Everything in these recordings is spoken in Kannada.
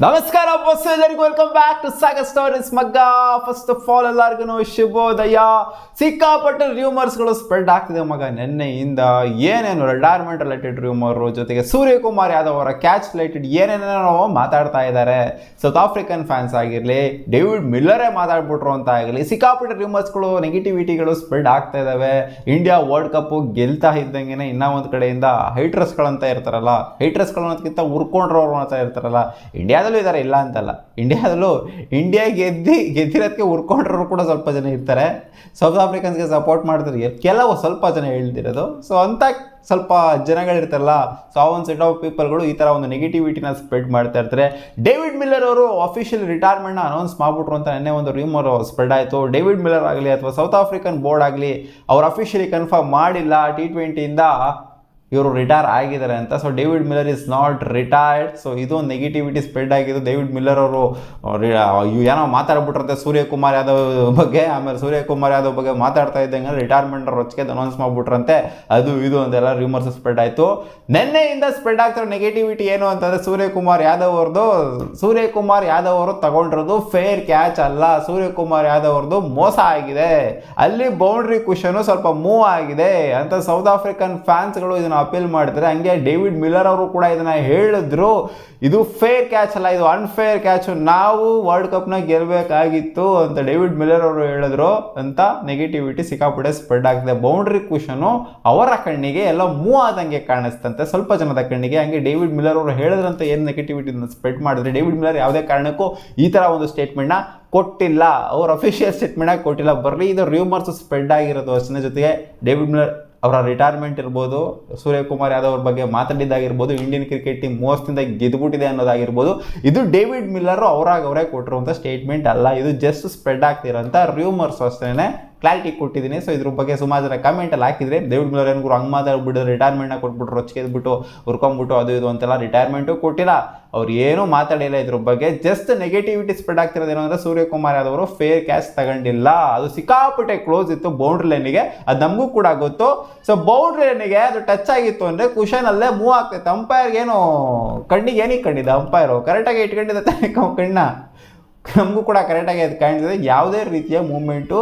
ನಮಸ್ಕಾರ ಬಸ್ ಎಲ್ಲರಿಗೂ welcome back to Sagar stories ಮಗ್ಗ. ಫಸ್ಟ್ ಆಫ್ ಆಲ್ ಎಲ್ಲರಿಗೂ ಶುಭೋದಯ. ಸಿಕ್ಕಾಪಟ್ಟೆ ರ್ಯೂಮರ್ಸ್ಗಳು ಸ್ಪ್ರೆಡ್ ಆಗ್ತಿದೆ ಮಗ ನಿನ್ನೆಯಿಂದ. ಏನೇನು ರಿಟೈರ್ಮೆಂಟ್ ರಿಲೇಟೆಡ್ ರ್ಯೂಮರು, ಜೊತೆಗೆ ಸೂರ್ಯಕುಮಾರ್ ಯಾದವ್ ಅವರ ಕ್ಯಾಚ್ ರಿಲೇಟೆಡ್ ಏನೇನೋ ಮಾತಾಡ್ತಾ ಇದ್ದಾರೆ. ಸೌತ್ ಆಫ್ರಿಕನ್ ಫ್ಯಾನ್ಸ್ ಆಗಿರಲಿ, ಡೇವಿಡ್ ಮಿಲ್ಲರೇ ಮಾತಾಡ್ಬಿಟ್ರು ಅಂತ ಆಗಲಿ, ಸಿಕ್ಕಾಪಟ್ಟೆ ರ್ಯೂಮರ್ಸ್ಗಳು, ನೆಗೆಟಿವಿಟಿಗಳು ಸ್ಪ್ರೆಡ್ ಆಗ್ತಾ ಇದ್ದಾವೆ. ಇಂಡಿಯಾ ವರ್ಲ್ಡ್ ಕಪ್ ಗೆಲ್ತಾ ಇದ್ದಂಗೆ ಇನ್ನೂ ಒಂದು ಕಡೆಯಿಂದ ಹೈಟ್ರಸ್ಗಳಂತ ಇರ್ತಾರಲ್ಲ, ಹೈಟ್ರಸ್ಗಳನ್ನೋದಕ್ಕಿಂತ ಉರ್ಕೊಂಡ್ರವ್ರು ಅಂತ ಇರ್ತಾರಲ್ಲ, ಇಂಡಿಯಾದಲ್ಲೂ ಇದ್ದಾರೆ, ಇಲ್ಲ ಅಂತಲ್ಲ. ಇಂಡಿಯಾ ಗೆದ್ದಿರೋದಕ್ಕೆ ಉರ್ಕೊಂಡ್ರು ಕೂಡ ಸ್ವಲ್ಪ ಜನ ಇರ್ತಾರೆ. ಸೌತ್ ಆಫ್ರಿಕನ್ಸ್ಗೆ ಸಪೋರ್ಟ್ ಮಾಡ್ತಾರೆ ಕೆಲವು ಸ್ವಲ್ಪ ಜನ ಹೇಳ್ತಿರೋದು. ಸೊ ಅಂತ ಸ್ವಲ್ಪ ಜನಗಳಿರ್ತಾರಲ್ಲ, ಸೊ ಆ ಒಂದು ಸೆಟ್ ಆಫ್ ಪೀಪಲ್ಗಳು ಈ ಥರ ಒಂದು ನೆಗೆಟಿವಿಟಿನ ಸ್ಪ್ರೆಡ್ ಮಾಡ್ತಾ ಇರ್ತಾರೆ. ಡೇವಿಡ್ ಮಿಲ್ಲರ್ ಅವರು ಅಫಿಷಿಯಲ್ ರಿಟೈರ್ಮೆಂಟ್ನ ಅನೌನ್ಸ್ ಮಾಡಿಬಿಟ್ರು ಅಂತ ನಿನ್ನೆ ಒಂದು ರ್ಯೂಮರ್ ಸ್ಪ್ರೆಡ್ ಆಯಿತು. ಡೇವಿಡ್ ಮಿಲ್ಲರ್ ಆಗಲಿ ಅಥವಾ ಸೌತ್ ಆಫ್ರಿಕನ್ ಬೋರ್ಡ್ ಆಗಲಿ ಅವ್ರು ಅಫಿಷಿಯಲಿ ಕನ್ಫರ್ಮ್ ಮಾಡಿಲ್ಲ T20ಇಂದ ಇವರು ರಿಟೈರ್ ಆಗಿದ್ದಾರೆ ಅಂತ. So David Miller is not retired. So ಇದು ಒಂದು ನೆಗೆಟಿವಿಟಿ ಸ್ಪ್ರೆಡ್ ಆಗಿದ್ದು. ಡೇವಿಡ್ ಮಿಲ್ಲರ್ ಅವರು ಏನೋ ಮಾತಾಡ್ಬಿಟ್ರಂತೆ ಸೂರ್ಯಕುಮಾರ್ ಯಾದವ್ ಬಗ್ಗೆ. ಆಮೇಲೆ ಸೂರ್ಯಕುಮಾರ್ ಯಾದವ್ ಬಗ್ಗೆ ಮಾತಾಡ್ತಾ ಇದ್ದಂಗೆ ರಿಟೈರ್ಮೆಂಟ್ ರೊಚ್ಚಿಗೆ ಅನೌನ್ಸ್ ಮಾಡಿಬಿಟ್ರಂತೆ. ಅದು ಇದು ಅಂತೆಲ್ಲ ರ್ಯೂಮರ್ಸ್ ಸ್ಪ್ರೆಡ್ ಆಯಿತು. ನಿನ್ನೆಯಿಂದ ಸ್ಪ್ರೆಡ್ ಆಗ್ತಿರೋ ನೆಗೆಟಿವಿಟಿ ಏನು ಅಂತಂದರೆ ಸೂರ್ಯಕುಮಾರ್ ಯಾದವ್ ಅವರು ತಗೊಂಡಿರೋದು ಫೇರ್ ಕ್ಯಾಚ್ ಅಲ್ಲ. ಸೂರ್ಯಕುಮಾರ್ ಯಾದವ್ ಅವ್ರದ್ದು ಮೋಸ ಆಗಿದೆ, ಅಲ್ಲಿ ಬೌಂಡ್ರಿ ಕುಷನು ಸ್ವಲ್ಪ ಮೂವ್ ಆಗಿದೆ ಅಂತ ಸೌತ್ ಆಫ್ರಿಕನ್ ಫ್ಯಾನ್ಸ್ಗಳು ಇದನ್ನು ಅಪೀಲ್ ಮಾಡ್ತಾರೆ. ಹಂಗೆ ಡೇವಿಡ್ ಮಿಲ್ಲರ್ ಅವರು ಕೂಡ ಇದನ್ನ ಹೇಳಿದ್ರು, ಇದು ಫೇರ್ ಕ್ಯಾಚ್ ಅಲ್ಲ, ಇದು ಅನ್ಫೇರ್ ಕ್ಯಾಚ್, ನಾವು ವರ್ಲ್ಡ್ ಕಪ್ನ ಗೆಲ್ಲಬೇಕಾಗಿತ್ತು ಅಂತ ಡೇವಿಡ್ ಮಿಲ್ಲರ್ ಅವರು ಹೇಳಿದ್ರು ಅಂತ ನೆಗೆಟಿವಿಟಿ ಸಿಕ್ಕಾಪಟ್ಟೆ ಸ್ಪ್ರೆಡ್ ಆಗ್ತದೆ. ಬೌಂಡ್ರಿ ಕುಷನು ಅವರ ಕಣ್ಣಿಗೆ ಎಲ್ಲ ಮೂವ್ ಆದಂಗೆ ಕಾಣಿಸ್ತಂತೆ ಸ್ವಲ್ಪ ಜನದ ಕಣ್ಣಿಗೆ. ಹಂಗೆ ಡೇವಿಡ್ ಮಿಲ್ಲರ್ ಅವರು ಹೇಳಿದ್ರಂತ ಏನು ನೆಗೆಟಿವಿಟಿ ಸ್ಪ್ರೆಡ್ ಮಾಡಿದ್ರೆ, ಡೇವಿಡ್ ಮಿಲ್ಲರ್ ಯಾವುದೇ ಕಾರಣಕ್ಕೂ ಈ ಥರ ಒಂದು ಸ್ಟೇಟ್ಮೆಂಟ್ನ ಕೊಟ್ಟಿಲ್ಲ, ಅವ್ರ ಅಫಿಷಿಯಲ್ ಸ್ಟೇಟ್ಮೆಂಟ್ ಕೊಟ್ಟಿಲ್ಲ. ಬರ್ರಿ ಇದು ರ್ಯೂಮರ್ಸ್ ಸ್ಪ್ರೆಡ್ ಆಗಿರೋದು ಅಷ್ಟೇ. ಜೊತೆಗೆ ಡೇವಿಡ್ ಮಿಲ್ಲರ್ ಅವರ ರಿಟೈರ್ಮೆಂಟ್ ಇರ್ಬೋದು, ಸೂರ್ಯಕುಮಾರ್ ಯಾದವ್ ಅವ್ರ ಬಗ್ಗೆ ಮಾತಾಡಿದ್ದಾಗಿರ್ಬೋದು, ಇಂಡಿಯನ್ ಕ್ರಿಕೆಟ್ ಟೀಮ್ ಮೋಸದಿಂದ ಗೆದ್ದುಬಿಟ್ಟಿದೆ ಅನ್ನೋದಾಗಿರ್ಬೋದು, ಇದು ಡೇವಿಡ್ ಮಿಲ್ಲರ್ ಅವರೇ ಕೊಟ್ಟಿರುವಂಥ ಸ್ಟೇಟ್ಮೆಂಟ್ ಅಲ್ಲ. ಇದು ಜಸ್ಟ್ ಸ್ಪ್ರೆಡ್ ಆಗ್ತಿರೋಂಥ ರ್ಯೂಮರ್ಸ್ ಅಷ್ಟೇ. ಕ್ಲಾರಿಟಿ ಕೊಟ್ಟಿದ್ದೀನಿ. ಸೊ ಇದ್ರ ಬಗ್ಗೆ ಸುಮಾರು ಜನ ಕಮೆಂಟಲ್ಲಿ ಹಾಕಿದರೆ, ಡೇವಿಡ್ ಮಿಲ್ಲರ್ ಏನ್ಗೂ ಹಂಗೆ ಮಾತಾಡ್ಬಿಟ್ಟು ರಿಟೈರ್ಮೆಂಟ್ನ ಕೊಟ್ಬಿಟ್ರು, ರೊಚ್ಚಿಗೆದ್ಬಿಟ್ಟು ಹುರ್ಕೊಂಬಿಟ್ಟು ಅದು ಇದು ಅಂತೆಲ್ಲ ರಿಟೈರ್ಮೆಂಟು ಕೊಟ್ಟಿಲ್ಲ. ಅವ್ರು ಏನೂ ಮಾತಾಡಿಲ್ಲ ಇದ್ರ ಬಗ್ಗೆ. ಜಸ್ಟ್ ನೆಗೆಟಿವಿಟಿ ಸ್ಪ್ರೆಡ್ ಆಗ್ತಿರೋದೇನು ಅಂದರೆ ಸೂರ್ಯಕುಮಾರ್ ಯಾದವ್ ಅವರು ಫೇರ್ ಕ್ಯಾಚ್ ತಗೊಂಡಿಲ್ಲ, ಅದು ಸಿಕ್ಕಾಪಟ್ಟೆ ಕ್ಲೋಸ್ ಇತ್ತು ಬೌಂಡ್ರಿ ಲೈನಿಗೆ, ಅದು ನಮಗೂ ಕೂಡ ಗೊತ್ತು. ಸೊ ಬೌಂಡ್ರಿ ಲೈನಿಗೆ ಅದು ಟಚ್ ಆಗಿತ್ತು ಅಂದರೆ ಕುಷನಲ್ಲೇ ಮೂವ್ ಆಗ್ತೈತೆ. ಅಂಪೈರ್ಗೆ ಏನು ಕಣ್ಣಿಗೆ ಏನಕ್ಕೆ ಕಂಡಿದೆ, ಅಂಪೈರು ಕರೆಕ್ಟಾಗಿ ಇಟ್ಕೊಂಡಿದ್ದೆ ಕಣ್ಣ, ನಮಗೂ ಕೂಡ ಕರೆಕ್ಟಾಗಿ ಅದು ಕಾಣಿಸಿದೆ. ಯಾವುದೇ ರೀತಿಯ ಮೂಮೆಂಟು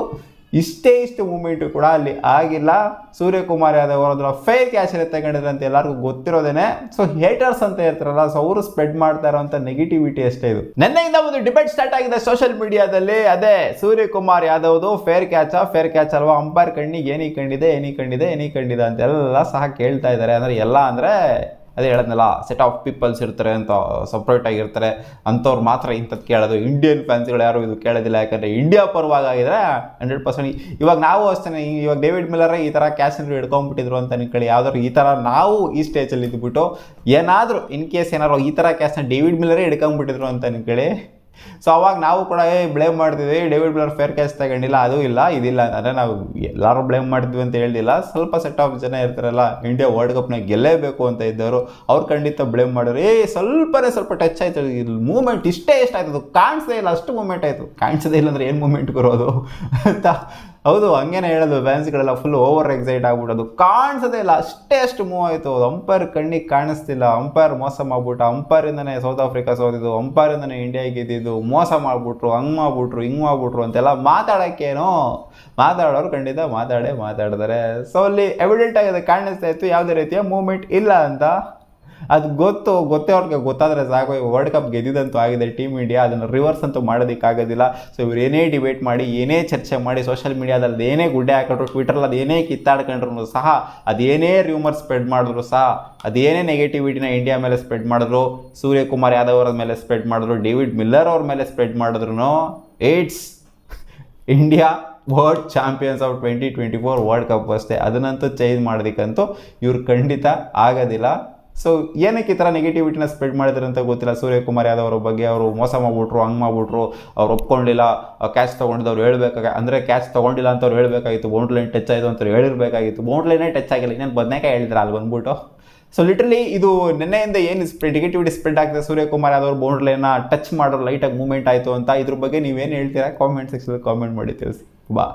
ಇಷ್ಟು ಮೂಮೆಂಟು ಕೂಡ ಅಲ್ಲಿ ಆಗಿಲ್ಲ. ಸೂರ್ಯಕುಮಾರ್ ಯಾದವ್ ಅವರ ಫೇರ್ ಕ್ಯಾಚ್ ತಗೊಂಡಿದ್ರೆ ಅಂತ ಎಲ್ಲರಿಗೂ ಗೊತ್ತಿರೋದೇನೆ. ಸೊ ಹೇಟರ್ಸ್ ಅಂತ ಇರ್ತಾರಲ್ಲ, ಸೊ ಅವರು ಸ್ಪ್ರೆಡ್ ಮಾಡ್ತಾ ಇರೋಂಥ ನೆಗೆಟಿವಿಟಿ ಅಷ್ಟೇ ಇದು. ನಿನ್ನೆಯಿಂದ ಒಂದು ಡಿಬೇಟ್ ಸ್ಟಾರ್ಟ್ ಆಗಿದೆ ಸೋಷಿಯಲ್ ಮೀಡಿಯಾದಲ್ಲಿ. ಅದೇ ಸೂರ್ಯಕುಮಾರ್ ಯಾದವ್ದು ಫೇರ್ ಕ್ಯಾಚ್ ಅಲ್ವಾ, ಅಂಪೈರ್ ಕಣ್ಣಿಗೆ ಏನಕ್ಕೆ ಕಂಡಿದೆ ಅಂತೆಲ್ಲ ಸಹ ಕೇಳ್ತಾ ಇದ್ದಾರೆ. ಅಂದರೆ ಎಲ್ಲ ಅಂದರೆ ಅದೇ ಹೇಳದ್ನಲ್ಲ, ಸೆಟ್ ಆಫ್ ಪೀಪಲ್ಸ್ ಇರ್ತಾರೆ ಅಂತ, ಸಪ್ರೇಟ್ ಆಗಿರ್ತಾರೆ ಅಂಥವ್ರು ಮಾತ್ರ ಇಂಥದ್ದು ಕೇಳೋದು. ಇಂಡಿಯನ್ ಫ್ಯಾನ್ಸ್ಗಳು ಯಾರು ಇದು ಕೇಳೋದಿಲ್ಲ, ಯಾಕಂದರೆ ಇಂಡಿಯಾ ಪರವಾಗಿದ್ರೆ 100%. ಇವಾಗ ನಾವು ಅಷ್ಟೇ, ಇವಾಗ ಡೇವಿಡ್ ಮಿಲ್ಲರ್ ಈ ಥರ ಕ್ಯಾಚನ್ನು ಹಿಡ್ಕೊಂಡ್ಬಿಟ್ಟಿದ್ರು ಅಂತ ಅನ್ಕೊಳ್ಳಿ, ಯಾವ್ದಾದ್ರು ಈ ಥರ ನಾವು ಈ ಸ್ಟೇಜಲ್ಲಿ ಇದ್ಬಿಟ್ಟು ಏನಾದರೂ ಇನ್ ಕೇಸ್ ಏನಾದ್ರು ಈ ಥರ ಕ್ಯಾಚ್ನ ಡೇವಿಡ್ ಮಿಲ್ಲರೇ ಹಿಡ್ಕೊಂಡ್ಬಿಟ್ಟಿದ್ರು ಅಂತ ಅನ್ಕೊಳ್ಳಿ, ಸೊ ಅವಾಗ ನಾವು ಕೂಡ ಬ್ಲೇಮ್ ಮಾಡ್ತಿದ್ವಿ, ಡೇವಿಡ್ ಮಿಲ್ಲರ್ ಫೇರ್ ಕ್ಯಾಚ್ ತಗೊಂಡಿಲ್ಲ, ಅದು ಇಲ್ಲ ಇದಿಲ್ಲ ಅಂದರೆ ನಾವು ಎಲ್ಲರೂ ಬ್ಲೇಮ್ ಮಾಡ್ತೀವಿ ಅಂತ ಹೇಳಿಲ್ಲ. ಸ್ವಲ್ಪ ಸೆಟ್ ಆಫ್ ಜನ ಇರ್ತಾರಲ್ಲ, ಇಂಡಿಯಾ ವರ್ಲ್ಡ್ ಕಪ್ನಾಗ ಗೆಲ್ಲೇಬೇಕು ಅಂತ ಇದ್ದವರು, ಅವ್ರು ಖಂಡಿತ ಬ್ಲೇಮ್ ಮಾಡೋರು. ಸ್ವಲ್ಪ ಟಚ್ ಆಯ್ತು, ಇಲ್ಲಿ ಮೂಮೆಂಟ್ ಇಷ್ಟೇ ಎಷ್ಟಾಯ್ತದು, ಕಾಣಿಸದೇ ಇಲ್ಲ, ಅಷ್ಟು ಮೂಮೆಂಟ್ ಆಯಿತು. ಕಾಣಿಸದೇ ಇಲ್ಲ ಅಂದರೆ ಏನು ಮೂಮೆಂಟ್ ಬರೋದು ಅಂತ. ಹೌದು, ಹಂಗೇನೆ ಹೇಳೋದು ಫ್ಯಾನ್ಸ್ಗಳೆಲ್ಲ ಫುಲ್ ಓವರ್ ಎಕ್ಸೈಟ್ ಆಗ್ಬಿಡೋದು. ಕಾಣಿಸೋದೇ ಇಲ್ಲ, ಅಷ್ಟು ಮೂವ್ ಆಯಿತು. ಅಂಪೈರ್ ಕಣ್ಣಿಗೆ ಕಾಣಿಸ್ತಿಲ್ಲ, ಅಂಪೈರ್ ಮೋಸ ಮಾಡ್ಬಿಟ್ಟು, ಅಂಪೈರಿಂದನೇ ಸೌತ್ ಆಫ್ರಿಕಾ ಸೋತಿದ್ದು, ಅಂಪೈರಿಂದನೇ ಇಂಡಿಯಾ ಗೆದ್ದಿದ್ದು, ಮೋಸ ಮಾಡಿಬಿಟ್ರು, ಹಂಗೆ ಮಾಡ್ಬಿಟ್ರು ಅಂತೆಲ್ಲ ಮಾತಾಡೋರು ಖಂಡಿತ ಮಾತಾಡ್ತಾರೆ. ಸೊ ಅಲ್ಲಿ ಎವಿಡೆಂಟ್ ಆಗಿದೆ, ಕಾಣಿಸ್ತಾ ಇತ್ತು ಯಾವುದೇ ರೀತಿಯ ಮೂವ್ಮೆಂಟ್ ಇಲ್ಲ ಅಂತ. ಅದು ಗೊತ್ತೇ ಅವ್ರಿಗೆ ಗೊತ್ತಾದರೆ ಸಾಕು. ವರ್ಲ್ಡ್ ಕಪ್ ಗೆದ್ದಿದಂತೂ ಆಗಿದೆ ಟೀಮ್ ಇಂಡಿಯಾ, ಅದನ್ನು ರಿವರ್ಸ್ ಅಂತೂ ಮಾಡೋದಕ್ಕಾಗೋದಿಲ್ಲ. ಸೊ ಇವ್ರು ಏನೇ ಡಿಬೇಟ್ ಮಾಡಿ, ಏನೇ ಚರ್ಚೆ ಮಾಡಿ, ಸೋಷಿಯಲ್ ಮೀಡಿಯಾದಲ್ಲಿ ಏನೇ ಗುಡ್ಡೆ ಹಾಕೊಂಡ್ರು, ಟ್ವಿಟರಲ್ಲಿ ಅದೇನೇ ಕಿತ್ತಾಡ್ಕೊಂಡ್ರು ಸಹ, ಅದೇನೇ ರ್ಯೂಮರ್ ಸ್ಪ್ರೆಡ್ ಮಾಡಿದ್ರು ಸಹ, ಅದೇನೇ ನೆಗೆಟಿವಿಟಿನ ಇಂಡಿಯಾ ಮೇಲೆ ಸ್ಪ್ರೆಡ್ ಮಾಡಿದ್ರು, ಸೂರ್ಯಕುಮಾರ್ ಯಾದವ್ ಅವರ ಮೇಲೆ ಸ್ಪ್ರೆಡ್ ಮಾಡಿದ್ರು, ಡೇವಿಡ್ ಮಿಲ್ಲರ್ ಅವ್ರ ಮೇಲೆ ಸ್ಪ್ರೆಡ್ ಮಾಡಿದ್ರು, it's India world champions of 2024 world cup ಅಷ್ಟೇ. ಅದನ್ನಂತೂ ಚೇಂಜ್ ಮಾಡೋದಕ್ಕಂತೂ ಇವ್ರು ಖಂಡಿತ ಆಗೋದಿಲ್ಲ. ಸೊ ಏನಕ್ಕೆ ಈ ಥರ ನೆಗೆಟಿವಿಟಿನ ಸ್ಪ್ರೆಡ್ ಮಾಡಿದ್ರು ಅಂತ ಗೊತ್ತಿಲ್ಲ. ಸೂರ್ಯಕುಮಾರ್ ಯಾದವ್ ಅವ್ರ ಬಗ್ಗೆ ಅವರು ಮೋಸ ಮಾಡ್ಬಿಟ್ರು, ಹಂಗೆ ಮಾಡ್ಬಿಟ್ರು, ಅವ್ರು ಒಪ್ಕೊಂಡಿಲ್ಲ, ಕ್ಯಾಚ್ ತೊಗೊಂಡಿದ್ದವ್ರು ಅಂದರೆ ಕ್ಯಾಚ್ ತೊಗೊಂಡಿಲ್ಲ ಅಂತ ಅವ್ರು ಹೇಳಬೇಕಾಗಿತ್ತು, ಬೌಂಡ್ರಿ ಲೈನ್ ಟಚ್ ಆಯಿತು ಅಂತ ಹೇಳಿರಬೇಕಾಗಿತ್ತು. ಬೌಂಡ್ರಿ ಲೈನೇ ಟಚ್ ಆಗಿಲ್ಲ, ಇನ್ನೇನು ಬದನೇಕಾಯಿ ಹೇಳಿದ್ರೆ ಅಲ್ಲಿ ಬಂದ್ಬಿಟ್ಟು. ಸೊ ಲಿಟ್ರಲಿ ಇದು ನಿನ್ನೆಯಿಂದ ಏನು ನೆಗೆಟಿವಿಟಿ ಸ್ಪ್ರೆಡ್ ಆಗ್ತದೆ, ಸೂರ್ಯಕುಮಾರ್ ಯಾದವ್ ಅವ್ರು ಬೌಂಡ್ರಿ ಲೈನ್ನ ಟಚ್ ಮಾಡೋರು ಲೈಟಾಗಿ ಮೂವ್ಮೆಂಟ್ ಆಯಿತು ಅಂತ, ಇದ್ರ ಬಗ್ಗೆ ನೀವೇನು ಹೇಳ್ತೀರಾ ಕಾಮೆಂಟ್ ಸೆಕ್ಷನಲ್ಲಿ ಕಾಮೆಂಟ್ ಮಾಡಿ ತಿಳಿಸಿ. ಬಾ.